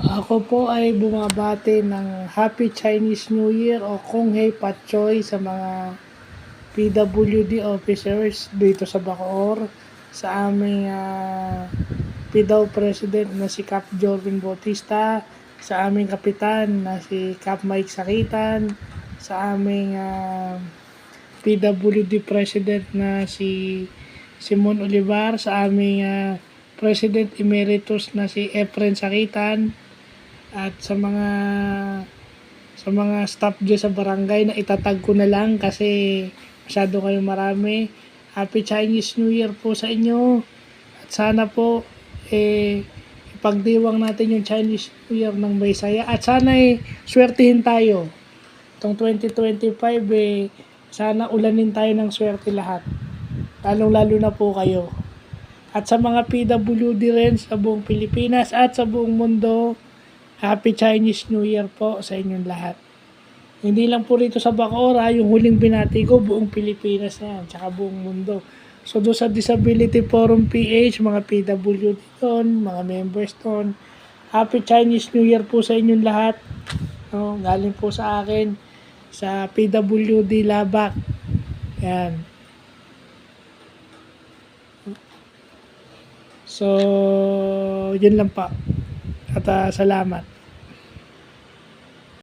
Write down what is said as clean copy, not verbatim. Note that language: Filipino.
Ako po ay bumabati ng Happy Chinese New Year o Kung Hei Pat Choy sa mga PWD officers dito sa Bacoor, sa aming PDO President na si Cap Jorvin Bautista, sa aming kapitan na si Cap Mike Sakitan, sa aming PWD President na si Simon Olivar, sa aming President Emeritus na si Efren Sakitan, at sa mga staff dyan sa barangay na itatag ko na lang kasi masyado kayo marami. Happy Chinese New Year po sa inyo. At sana po ipagdiwang natin yung Chinese New Year ng may saya. At sana swertihin tayo. Itong 2025 sana ulanin tayo ng swerte lahat. Lalong-lalo na po kayo. At sa mga PWD rin sa buong Pilipinas at sa buong mundo, Happy Chinese New Year po sa inyong lahat. Hindi lang po rito sa Bacoor, yung huling binati ko, buong Pilipinas na yan, tsaka buong mundo. So doon sa Disability Forum PH, mga PWD doon, mga members doon, Happy Chinese New Year po sa inyong lahat. No, galing po sa akin, sa PWD Labak. Yan. So, yun lang pa. At salamat.